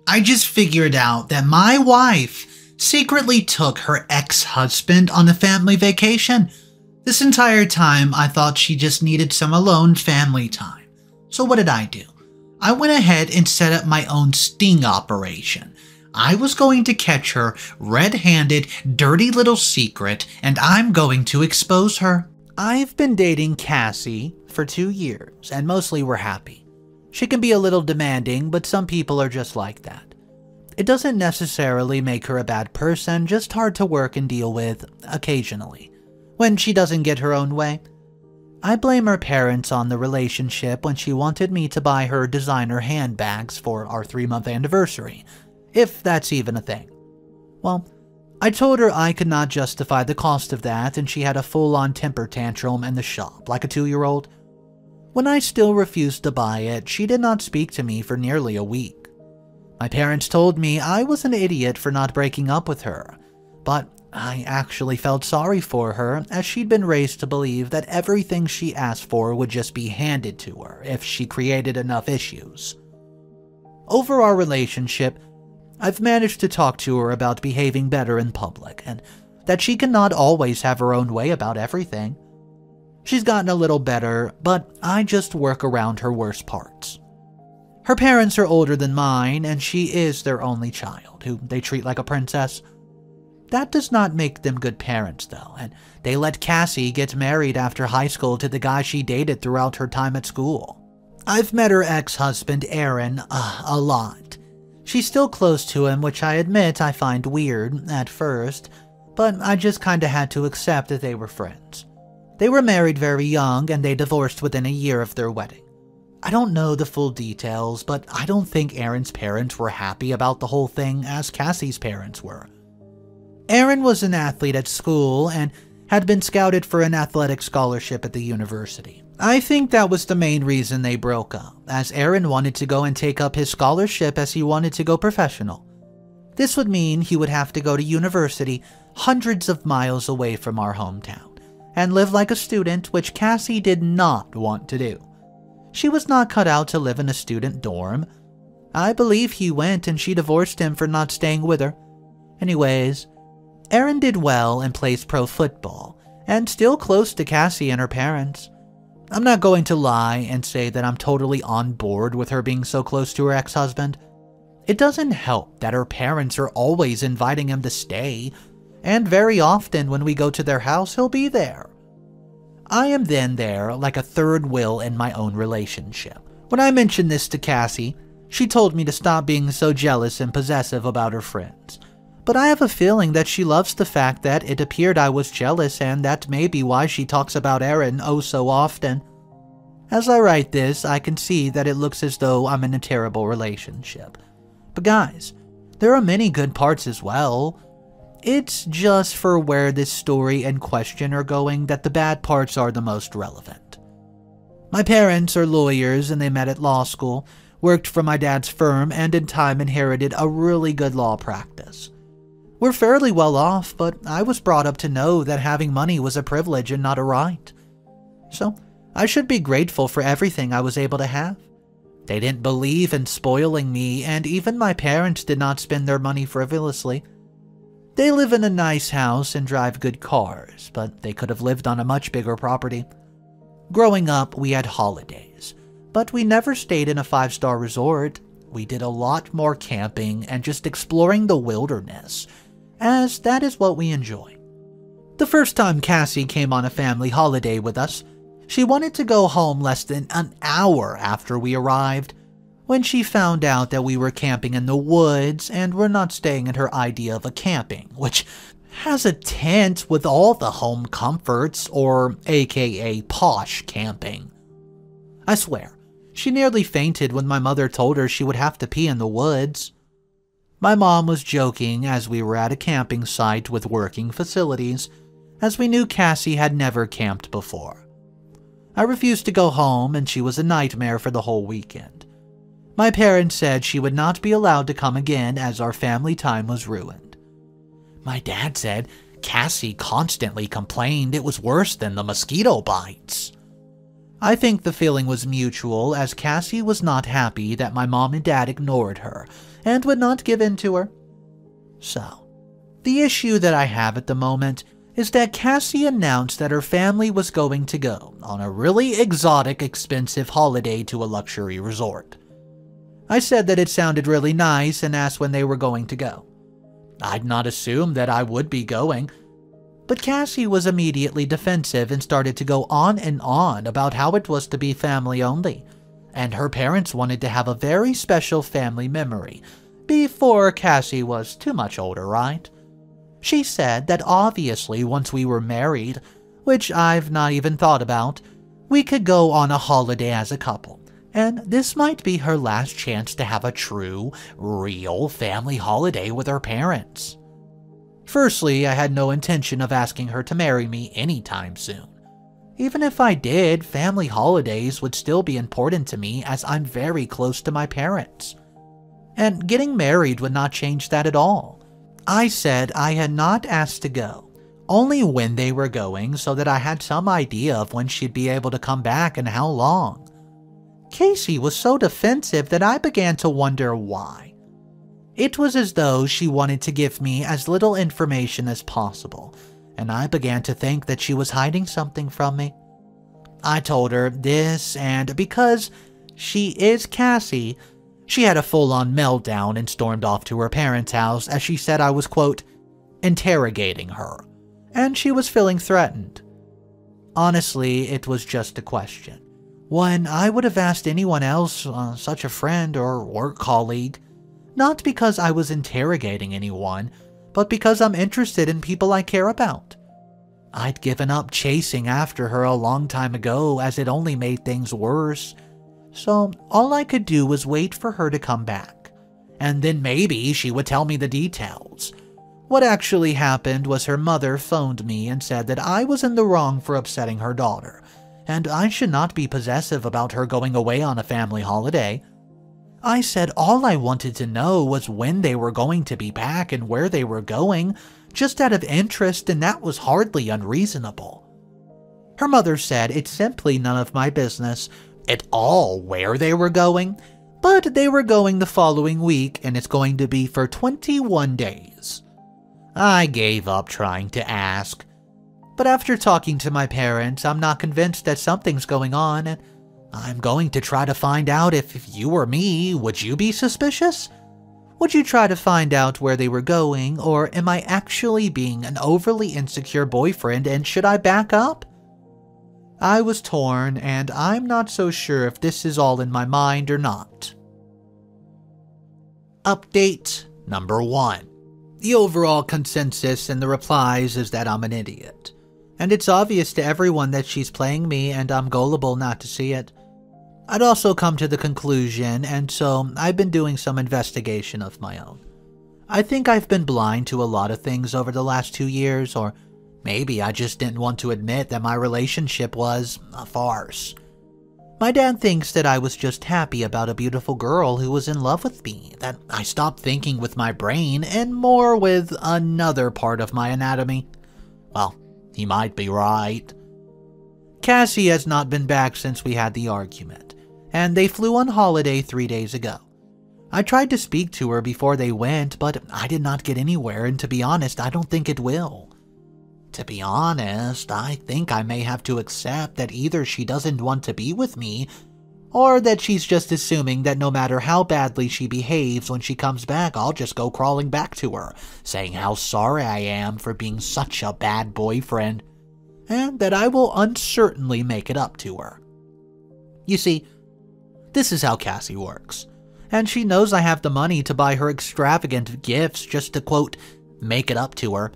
I just figured out that my wife secretly took her ex-husband on a family vacation. This entire time, I thought she just needed some alone family time. So what did I do? I went ahead and set up my own sting operation. I was going to catch her red-handed, dirty little secret, and I'm going to expose her. I've been dating Cassie for 2 years, and mostly we're happy. She can be a little demanding, but some people are just like that. It doesn't necessarily make her a bad person, just hard to work and deal with occasionally, when she doesn't get her own way. I blame her parents on the relationship when she wanted me to buy her designer handbags for our 3-month anniversary, if that's even a thing. Well, I told her I could not justify the cost of that, and she had a full-on temper tantrum in the shop, like a 2-year-old. When I still refused to buy it, she did not speak to me for nearly a week. My parents told me I was an idiot for not breaking up with her, but I actually felt sorry for her, as she'd been raised to believe that everything she asked for would just be handed to her if she created enough issues. Over our relationship, I've managed to talk to her about behaving better in public, and that she cannot always have her own way about everything. She's gotten a little better, but I just work around her worst parts. Her parents are older than mine, and she is their only child, who they treat like a princess. That does not make them good parents, though, and they let Cassie get married after high school to the guy she dated throughout her time at school. I've met her ex-husband, Aaron, a lot. She's still close to him, which I admit I find weird at first, but I just kinda had to accept that they were friends. They were married very young, and they divorced within a year of their wedding. I don't know the full details, but I don't think Aaron's parents were happy about the whole thing as Cassie's parents were. Aaron was an athlete at school and had been scouted for an athletic scholarship at the university. I think that was the main reason they broke up, as Aaron wanted to go and take up his scholarship as he wanted to go professional. This would mean he would have to go to university hundreds of miles away from our hometown, and live like a student, which Cassie did not want to do. She was not cut out to live in a student dorm. I believe he went and she divorced him for not staying with her. Anyways, Aaron did well and plays pro football, and still close to Cassie and her parents. I'm not going to lie and say that I'm totally on board with her being so close to her ex-husband. It doesn't help that her parents are always inviting him to stay, and very often when we go to their house, he'll be there. I am then there like a third wheel in my own relationship. When I mentioned this to Cassie, she told me to stop being so jealous and possessive about her friends. But I have a feeling that she loves the fact that it appeared I was jealous, and that may be why she talks about Aaron oh so often. As I write this, I can see that it looks as though I'm in a terrible relationship. But guys, there are many good parts as well. It's just for where this story and question are going that the bad parts are the most relevant. My parents are lawyers and they met at law school, worked for my dad's firm, and in time inherited a really good law practice. We're fairly well off, but I was brought up to know that having money was a privilege and not a right. So, I should be grateful for everything I was able to have. They didn't believe in spoiling me, and even my parents did not spend their money frivolously. They live in a nice house and drive good cars, but they could have lived on a much bigger property. Growing up, we had holidays, but we never stayed in a 5-star resort. We did a lot more camping and just exploring the wilderness, as that is what we enjoy. The first time Cassie came on a family holiday with us, she wanted to go home less than an hour after we arrived, when she found out that we were camping in the woods and were not staying in her idea of a camping, which has a tent with all the home comforts, or aka posh camping. I swear, she nearly fainted when my mother told her she would have to pee in the woods. My mom was joking as we were at a camping site with working facilities, as we knew Cassie had never camped before. I refused to go home, and she was a nightmare for the whole weekend. My parents said she would not be allowed to come again as our family time was ruined. My dad said Cassie constantly complained it was worse than the mosquito bites. I think the feeling was mutual, as Cassie was not happy that my mom and dad ignored her and would not give in to her. So, the issue that I have at the moment is that Cassie announced that her family was going to go on a really exotic, expensive holiday to a luxury resort. I said that it sounded really nice and asked when they were going to go. I'd not assumed that I would be going, but Cassie was immediately defensive and started to go on and on about how it was to be family only, and her parents wanted to have a very special family memory before Cassie was too much older, right? She said that obviously once we were married, which I've not even thought about, we could go on a holiday as a couple, and this might be her last chance to have a true, real family holiday with her parents. Firstly, I had no intention of asking her to marry me anytime soon. Even if I did, family holidays would still be important to me as I'm very close to my parents. And getting married would not change that at all. I said I had not asked to go, only when they were going so that I had some idea of when she'd be able to come back and how long. Casey was so defensive that I began to wonder why. It was as though she wanted to give me as little information as possible, and I began to think that she was hiding something from me. I told her this, and because she is Cassie, she had a full-on meltdown and stormed off to her parents' house as she said I was, quote, interrogating her, and she was feeling threatened. Honestly, it was just a question. One I would have asked anyone else, such a friend or work colleague, not because I was interrogating anyone, but because I'm interested in people I care about. I'd given up chasing after her a long time ago as it only made things worse, so all I could do was wait for her to come back, and then maybe she would tell me the details. What actually happened was her mother phoned me and said that I was in the wrong for upsetting her daughter, and I should not be possessive about her going away on a family holiday. I said all I wanted to know was when they were going to be back and where they were going, just out of interest, and that was hardly unreasonable. Her mother said it's simply none of my business at all where they were going, but they were going the following week and it's going to be for 21 days. I gave up trying to ask. But after talking to my parents, I'm not convinced that something's going on, and I'm going to try to find out if you were me, would you be suspicious? Would you try to find out where they were going, or am I actually being an overly insecure boyfriend and should I back up? I was torn, and I'm not so sure if this is all in my mind or not. Update number 1. The overall consensus in the replies is that I'm an idiot. And it's obvious to everyone that she's playing me and I'm gullible not to see it. I'd also come to the conclusion, and so I've been doing some investigation of my own. I think I've been blind to a lot of things over the last 2 years, or maybe I just didn't want to admit that my relationship was a farce. My dad thinks that I was just happy about a beautiful girl who was in love with me, that I stopped thinking with my brain and more with another part of my anatomy. Well, he might be right. Cassie has not been back since we had the argument, and they flew on holiday 3 days ago. I tried to speak to her before they went, but I did not get anywhere, and to be honest, I don't think it will. To be honest, I think I may have to accept that either she doesn't want to be with me, or that she's just assuming that no matter how badly she behaves when she comes back, I'll just go crawling back to her, saying how sorry I am for being such a bad boyfriend, and that I will uncertainly make it up to her. You see, this is how Cassie works, and she knows I have the money to buy her extravagant gifts just to, quote, make it up to her.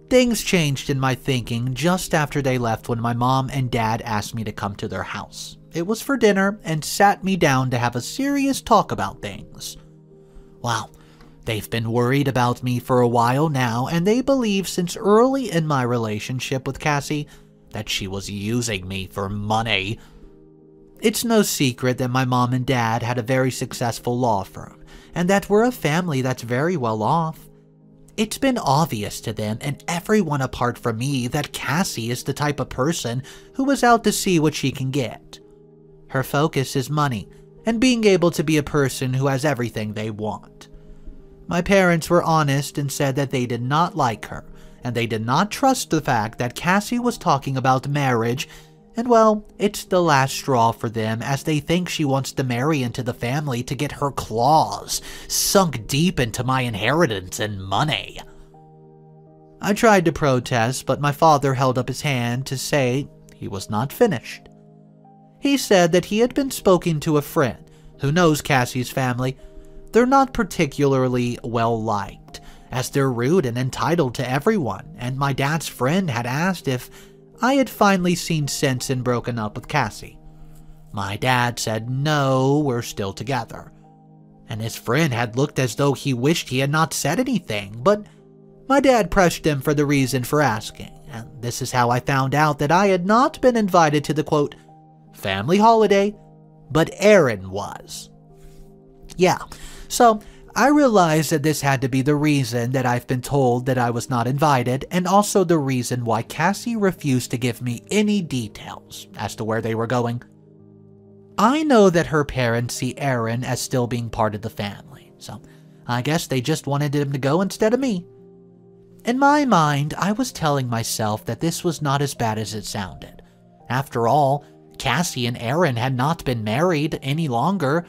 Things changed in my thinking just after they left when my mom and dad asked me to come to their house. It was for dinner and sat me down to have a serious talk about things. Well, they've been worried about me for a while now, and they believe since early in my relationship with Cassie that she was using me for money. It's no secret that my mom and dad had a very successful law firm, and that we're a family that's very well off. It's been obvious to them and everyone apart from me that Cassie is the type of person who is out to see what she can get. Her focus is money, and being able to be a person who has everything they want. My parents were honest and said that they did not like her, and they did not trust the fact that Cassie was talking about marriage, and well, it's the last straw for them as they think she wants to marry into the family to get her claws sunk deep into my inheritance and money. I tried to protest, but my father held up his hand to say he was not finished. He said that he had been speaking to a friend who knows Cassie's family. They're not particularly well-liked, as they're rude and entitled to everyone, and my dad's friend had asked if I had finally seen sense and broken up with Cassie. My dad said no, we're still together. And his friend had looked as though he wished he had not said anything, but my dad pressed him for the reason for asking, and this is how I found out that I had not been invited to the quote, family holiday, but Aaron was. Yeah, so I realized that this had to be the reason that I've been told that I was not invited, and also the reason why Cassie refused to give me any details as to where they were going. I know that her parents see Aaron as still being part of the family, so I guess they just wanted him to go instead of me. In my mind, I was telling myself that this was not as bad as it sounded. After all, Cassie and Aaron had not been married any longer,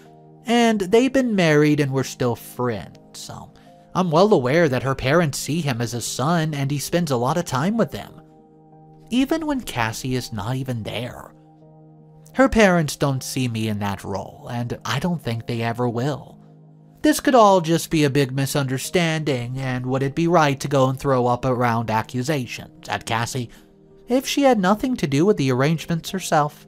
and they'd been married and were still friends, so I'm well aware that her parents see him as a son and he spends a lot of time with them, even when Cassie is not even there. Her parents don't see me in that role, and I don't think they ever will. This could all just be a big misunderstanding, and would it be right to go and throw up around accusations at Cassie if she had nothing to do with the arrangements herself?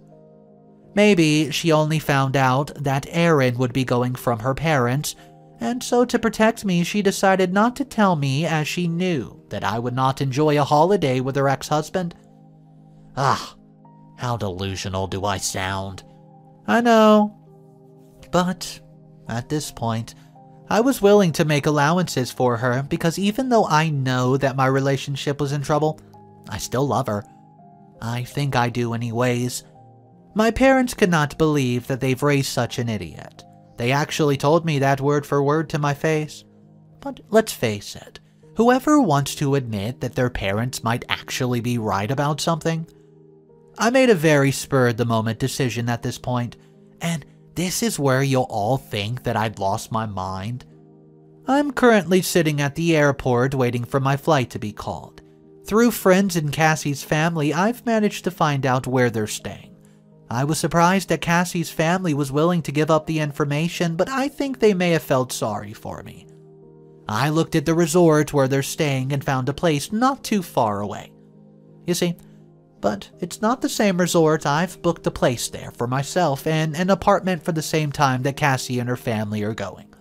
Maybe she only found out that Aaron would be going from her parents, and so to protect me she decided not to tell me as she knew that I would not enjoy a holiday with her ex-husband. Ah, how delusional do I sound? I know, but at this point, I was willing to make allowances for her because even though I know that my relationship was in trouble, I still love her. I think I do anyways. My parents could not believe that they've raised such an idiot. They actually told me that word for word to my face. But let's face it, whoever wants to admit that their parents might actually be right about something? I made a very spur-of-the-moment decision at this point, and this is where you'll all think that I'd lost my mind. I'm currently sitting at the airport waiting for my flight to be called. Through friends in Cassie's family, I've managed to find out where they're staying. I was surprised that Cassie's family was willing to give up the information, but I think they may have felt sorry for me. I looked at the resort where they're staying and found a place not too far away. You see, but it's not the same resort. I've booked a place there for myself and an apartment for the same time that Cassie and her family are going.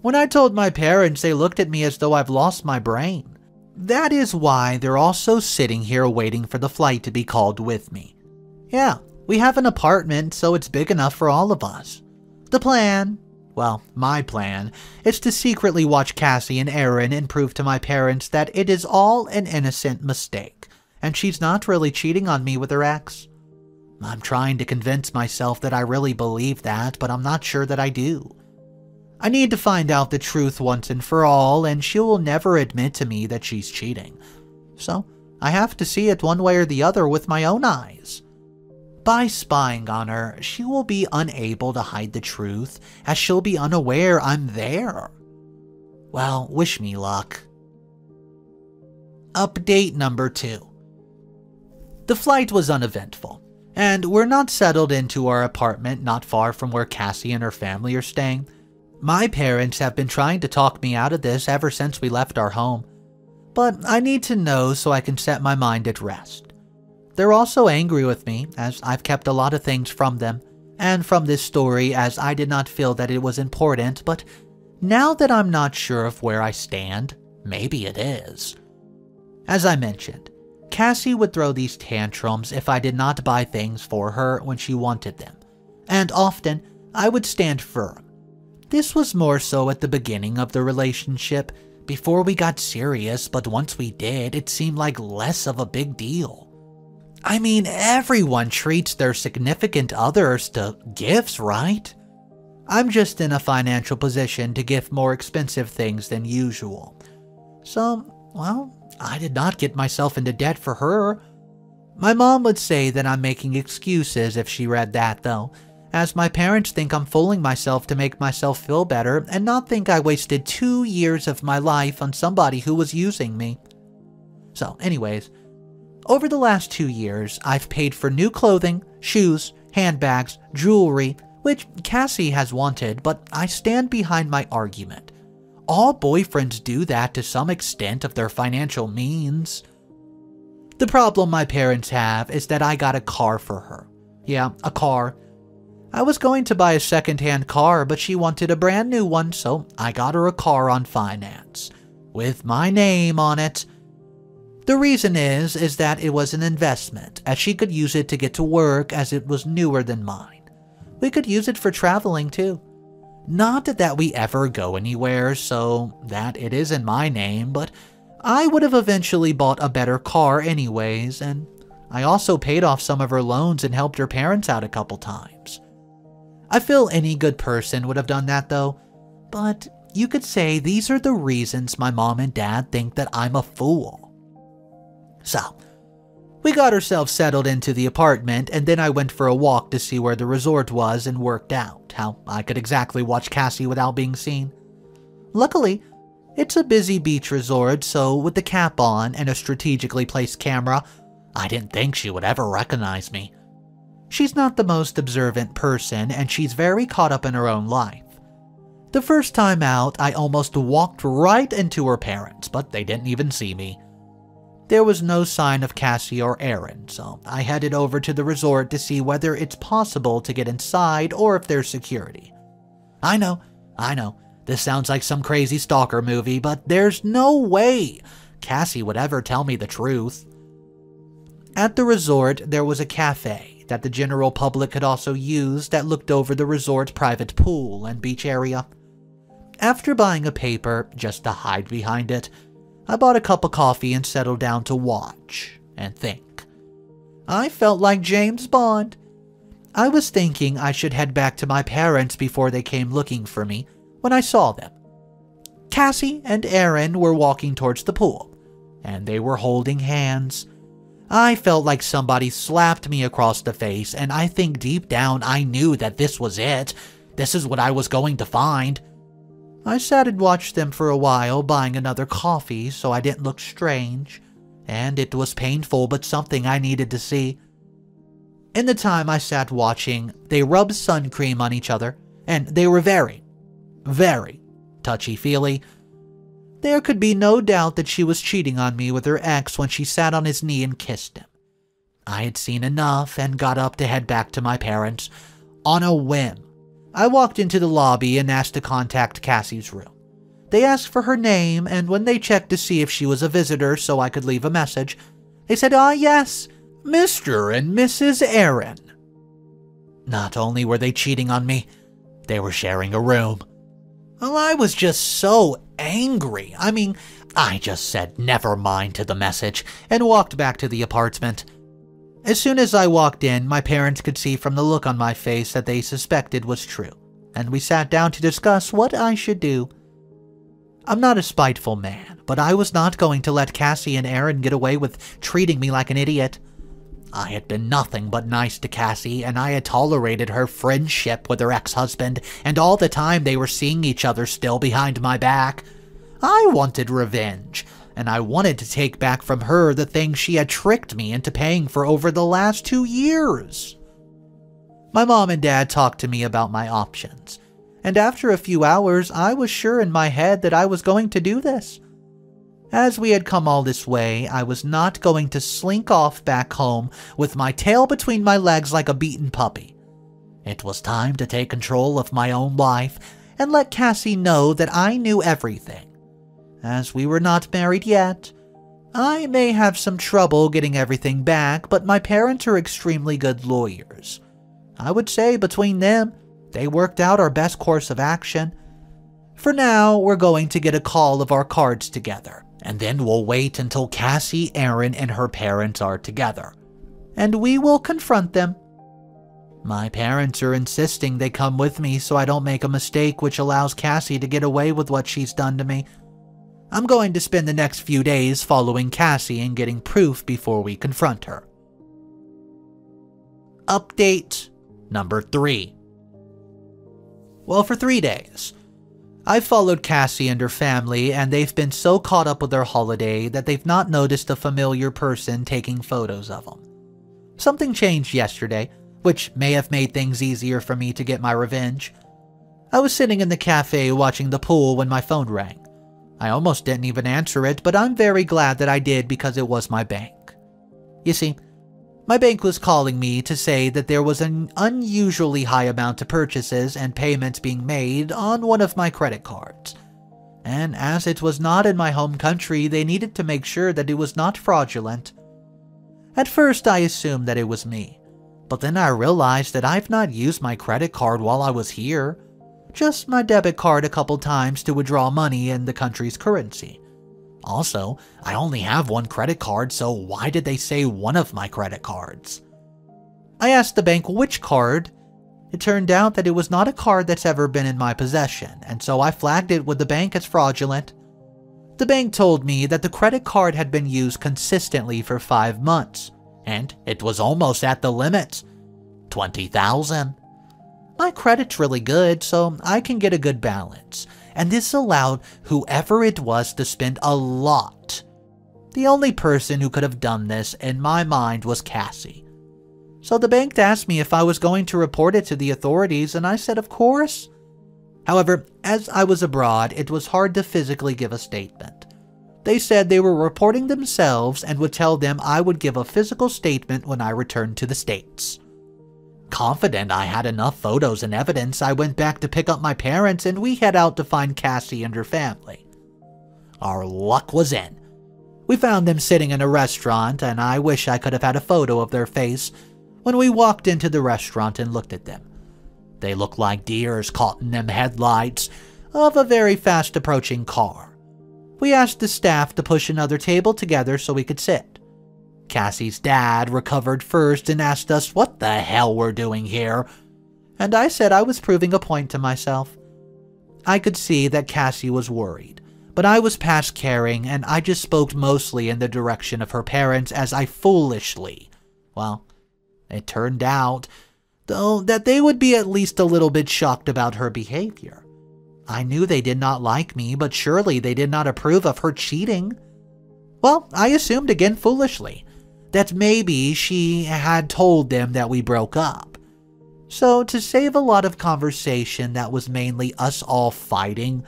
When I told my parents, they looked at me as though I've lost my brain. That is why they're also sitting here waiting for the flight to be called with me. Yeah, we have an apartment, so it's big enough for all of us. The plan, well, my plan, is to secretly watch Cassie and Aaron and prove to my parents that it is all an innocent mistake, and she's not really cheating on me with her ex. I'm trying to convince myself that I really believe that, but I'm not sure that I do. I need to find out the truth once and for all, and she will never admit to me that she's cheating. So, I have to see it one way or the other with my own eyes. By spying on her, she will be unable to hide the truth, as she'll be unaware I'm there. Well, wish me luck. Update number 2. The flight was uneventful, and we're not settled into our apartment not far from where Cassie and her family are staying. My parents have been trying to talk me out of this ever since we left our home, but I need to know so I can set my mind at rest. They're also angry with me, as I've kept a lot of things from them, and from this story as I did not feel that it was important, but now that I'm not sure of where I stand, maybe it is. As I mentioned, Cassie would throw these tantrums if I did not buy things for her when she wanted them, and often I would stand firm. This was more so at the beginning of the relationship, before we got serious, but once we did, it seemed like less of a big deal. I mean, everyone treats their significant others to gifts, right? I'm just in a financial position to gift more expensive things than usual. So, well, I did not get myself into debt for her. My mom would say that I'm making excuses if she read that, though, as my parents think I'm fooling myself to make myself feel better and not think I wasted 2 years of my life on somebody who was using me. So, anyways, over the last 2 years, I've paid for new clothing, shoes, handbags, jewelry, which Cassie has wanted, but I stand behind my argument. All boyfriends do that to some extent of their financial means. The problem my parents have is that I got a car for her. Yeah, a car. I was going to buy a second-hand car, but she wanted a brand new one, so I got her a car on finance, with my name on it. The reason is that it was an investment, as she could use it to get to work as it was newer than mine. We could use it for traveling too. Not that we ever go anywhere, so that it is in my name, but I would have eventually bought a better car anyways, and I also paid off some of her loans and helped her parents out a couple times. I feel any good person would have done that though, but you could say these are the reasons my mom and dad think that I'm a fool. So, we got ourselves settled into the apartment, and then I went for a walk to see where the resort was and worked out how I could exactly watch Cassie without being seen. Luckily, it's a busy beach resort, so with the cap on and a strategically placed camera, I didn't think she would ever recognize me. She's not the most observant person, and she's very caught up in her own life. The first time out, I almost walked right into her parents, but they didn't even see me. There was no sign of Cassie or Aaron, so I headed over to the resort to see whether it's possible to get inside or if there's security. I know, this sounds like some crazy stalker movie, but there's no way Cassie would ever tell me the truth. At the resort, there was a cafe that the general public could also use that looked over the resort's private pool and beach area. After buying a paper just to hide behind it, I bought a cup of coffee and settled down to watch and think. I felt like James Bond. I was thinking I should head back to my parents before they came looking for me when I saw them. Cassie and Aaron were walking towards the pool, and they were holding hands. I felt like somebody slapped me across the face, and I think deep down I knew that this was it. This is what I was going to find. I sat and watched them for a while, buying another coffee so I didn't look strange, and it was painful but something I needed to see. In the time I sat watching, they rubbed sun cream on each other, and they were very, very touchy-feely. There could be no doubt that she was cheating on me with her ex when she sat on his knee and kissed him. I had seen enough and got up to head back to my parents on a whim. I walked into the lobby and asked to contact Cassie's room. They asked for her name, and when they checked to see if she was a visitor so I could leave a message, they said, yes, Mr. and Mrs. Aaron. Not only were they cheating on me, they were sharing a room. Well, I was just so angry. I just said never mind to the message and walked back to the apartment. As soon as I walked in, my parents could see from the look on my face that they suspected was true, and we sat down to discuss what I should do. I'm not a spiteful man, but I was not going to let Cassie and Aaron get away with treating me like an idiot. I had been nothing but nice to Cassie, and I had tolerated her friendship with her ex-husband, and all the time they were seeing each other still behind my back. I wanted revenge, and I wanted to take back from her the thing she had tricked me into paying for over the last 2 years. My mom and dad talked to me about my options, and after a few hours, I was sure in my head that I was going to do this. As we had come all this way, I was not going to slink off back home with my tail between my legs like a beaten puppy. It was time to take control of my own life and let Cassie know that I knew everything. As we were not married yet, I may have some trouble getting everything back, but my parents are extremely good lawyers. I would say between them, they worked out our best course of action. For now, we're going to get a call of our cards together, and then we'll wait until Cassie, Aaron, and her parents are together, and we will confront them. My parents are insisting they come with me so I don't make a mistake which allows Cassie to get away with what she's done to me. I'm going to spend the next few days following Cassie and getting proof before we confront her. Update number 3. Well, for 3 days, I've followed Cassie and her family, and they've been so caught up with their holiday that they've not noticed a familiar person taking photos of them. Something changed yesterday, which may have made things easier for me to get my revenge. I was sitting in the cafe watching the pool when my phone rang. I almost didn't even answer it, but I'm very glad that I did because it was my bank. You see, my bank was calling me to say that there was an unusually high amount of purchases and payments being made on one of my credit cards. And as it was not in my home country, they needed to make sure that it was not fraudulent. At first, I assumed that it was me, but then I realized that I've not used my credit card while I was here. Just my debit card a couple times to withdraw money in the country's currency. Also, I only have one credit card, so why did they say one of my credit cards? I asked the bank which card. It turned out that it was not a card that's ever been in my possession, and so I flagged it with the bank as fraudulent. The bank told me that the credit card had been used consistently for 5 months, and it was almost at the limit. $20,000. My credit's really good, so I can get a good balance, and this allowed whoever it was to spend a lot. The only person who could have done this, in my mind, was Cassie. So the bank asked me if I was going to report it to the authorities, and I said of course. However, as I was abroad, it was hard to physically give a statement. They said they were reporting themselves and would tell them I would give a physical statement when I returned to the States. Confident I had enough photos and evidence, I went back to pick up my parents and we head out to find Cassie and her family. Our luck was in. We found them sitting in a restaurant, and I wish I could have had a photo of their face when we walked into the restaurant and looked at them. They looked like deers caught in them headlights of a very fast approaching car. We asked the staff to push another table together so we could sit. Cassie's dad recovered first and asked us what the hell we're doing here, and I said I was proving a point to myself. I could see that Cassie was worried, but I was past caring, and I just spoke mostly in the direction of her parents as I foolishly, well, it turned out, though, that they would be at least a little bit shocked about her behavior. I knew they did not like me, but surely they did not approve of her cheating. Well, I assumed again foolishly that maybe she had told them that we broke up. So to save a lot of conversation that was mainly us all fighting,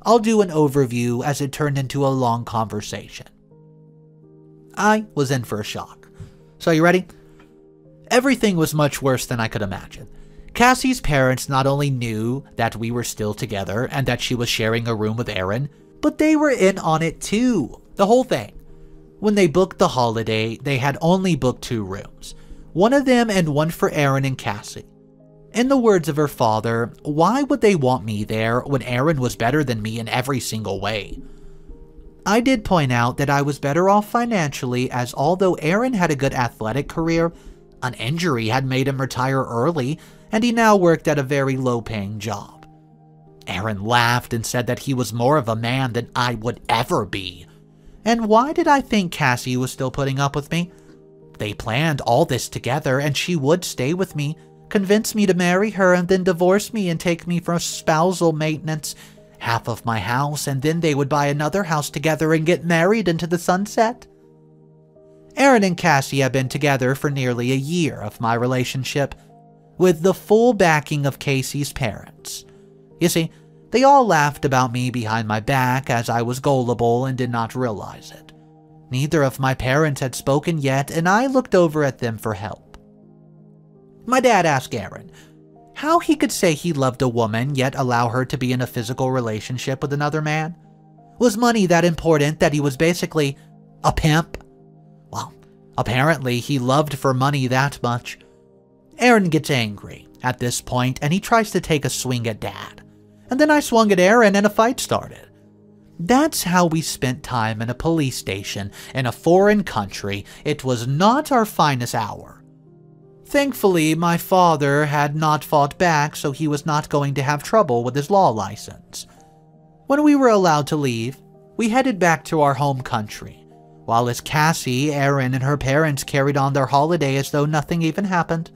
I'll do an overview as it turned into a long conversation. I was in for a shock. So you ready? Everything was much worse than I could imagine. Cassie's parents not only knew that we were still together and that she was sharing a room with Aaron, but they were in on it too. The whole thing. When they booked the holiday, they had only booked 2 rooms. One of them and one for Aaron and Cassie. In the words of her father, why would they want me there when Aaron was better than me in every single way? I did point out that I was better off financially, as although Aaron had a good athletic career, an injury had made him retire early, and he now worked at a very low-paying job. Aaron laughed and said that he was more of a man than I would ever be. And why did I think Cassie was still putting up with me? They planned all this together, and she would stay with me, convince me to marry her, and then divorce me and take me for spousal maintenance, half of my house, and then they would buy another house together and get married into the sunset. Aaron and Cassie have been together for nearly a year of my relationship, with the full backing of Casey's parents. You see, they all laughed about me behind my back as I was gullible and did not realize it. Neither of my parents had spoken yet, and I looked over at them for help. My dad asked Aaron how he could say he loved a woman yet allow her to be in a physical relationship with another man. Was money that important that he was basically a pimp? Well, apparently he loved for money that much. Aaron gets angry at this point and he tries to take a swing at Dad. And then I swung at Aaron and a fight started. That's how we spent time in a police station in a foreign country. It was not our finest hour. Thankfully, my father had not fought back, so he was not going to have trouble with his law license. When we were allowed to leave, we headed back to our home country, while as Cassie, Erin, and her parents carried on their holiday as though nothing even happened.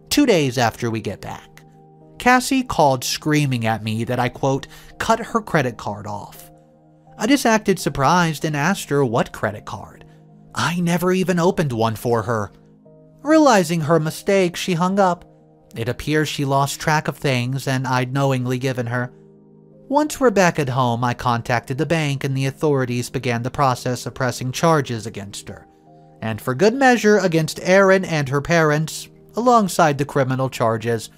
2 days after we get back, Cassie called screaming at me that I, quote, cut her credit card off. I just acted surprised and asked her what credit card. I never even opened one for her. Realizing her mistake, she hung up. It appears she lost track of things and I'd knowingly given her. Once we're back at home, I contacted the bank and the authorities began the process of pressing charges against her. And for good measure against Erin and her parents, alongside the criminal charges,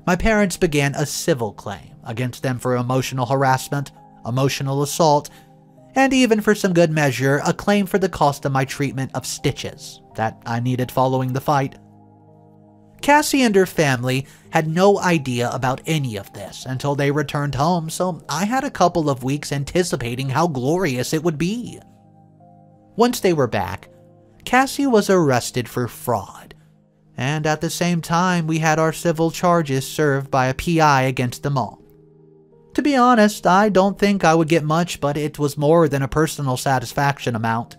my parents began a civil claim against them for emotional harassment, emotional assault, and even for some good measure, a claim for the cost of my treatment of stitches that I needed following the fight. Cassie and her family had no idea about any of this until they returned home, so I had a couple of weeks anticipating how glorious it would be. Once they were back, Cassie was arrested for fraud, and at the same time we had our civil charges served by a PI against them all. To be honest, I don't think I would get much, but it was more than a personal satisfaction amount.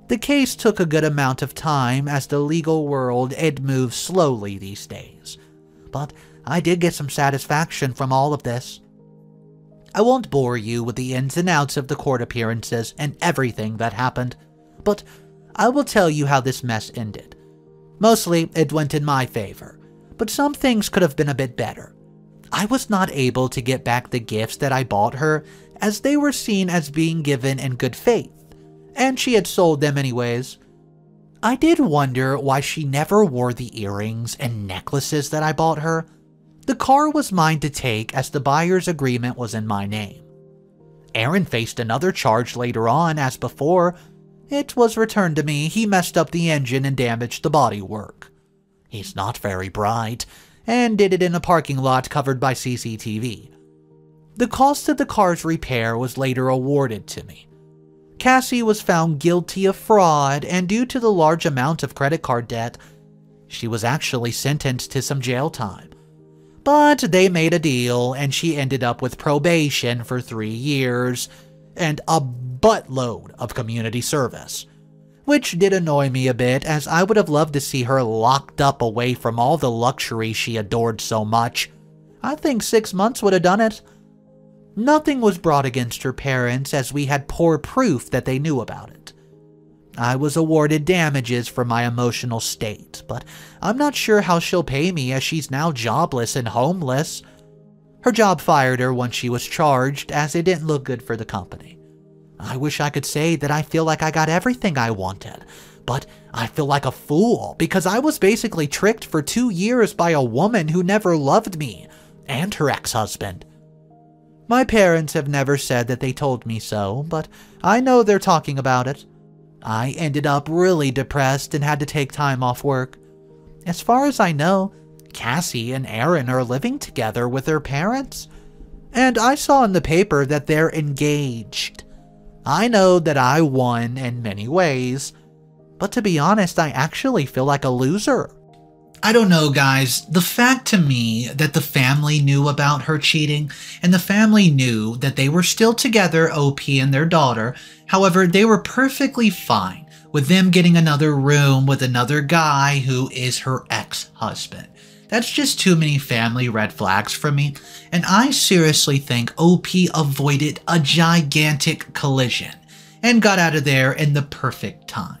The case took a good amount of time, as the legal world, it moves slowly these days. But I did get some satisfaction from all of this. I won't bore you with the ins and outs of the court appearances and everything that happened, but I will tell you how this mess ended. Mostly, it went in my favor, but some things could have been a bit better. I was not able to get back the gifts that I bought her, as they were seen as being given in good faith, and she had sold them anyways. I did wonder why she never wore the earrings and necklaces that I bought her. The car was mine to take, as the buyer's agreement was in my name. Erin faced another charge later on, as before. It was returned to me. He messed up the engine and damaged the bodywork. He's not very bright, and did it in a parking lot covered by CCTV. The cost of the car's repair was later awarded to me. Cassie was found guilty of fraud, and due to the large amount of credit card debt, she was actually sentenced to some jail time. But they made a deal, and she ended up with probation for 3 years, and a buttload of community service. Which did annoy me a bit, as I would have loved to see her locked up away from all the luxury she adored so much. I think 6 months would have done it. Nothing was brought against her parents, as we had poor proof that they knew about it. I was awarded damages for my emotional state, but I'm not sure how she'll pay me, as she's now jobless and homeless. Her job fired her once she was charged, as it didn't look good for the company. I wish I could say that I feel like I got everything I wanted, but I feel like a fool because I was basically tricked for 2 years by a woman who never loved me and her ex-husband. My parents have never said that they told me so, but I know they're talking about it. I ended up really depressed and had to take time off work. As far as I know, Cassie and Erin are living together with their parents, and I saw in the paper that they're engaged. I know that I won in many ways, but to be honest, I actually feel like a loser. I don't know, guys. The fact to me that the family knew about her cheating, and the family knew that they were still together, OP and their daughter. However, they were perfectly fine with them getting another room with another guy who is her ex-husband. That's just too many family red flags for me, and I seriously think OP avoided a gigantic collision and got out of there in the perfect time.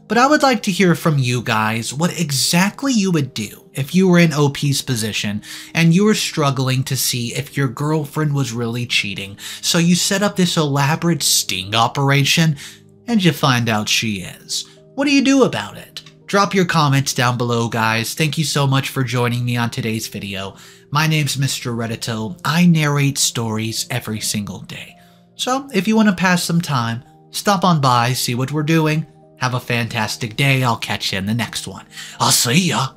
But I would like to hear from you guys what exactly you would do if you were in OP's position and you were struggling to see if your girlfriend was really cheating. So you set up this elaborate sting operation and you find out she is. What do you do about it? Drop your comments down below, guys. Thank you so much for joining me on today's video. My name's Mr. Reddito. I narrate stories every single day. So if you want to pass some time, stop on by, see what we're doing. Have a fantastic day. I'll catch you in the next one. I'll see ya.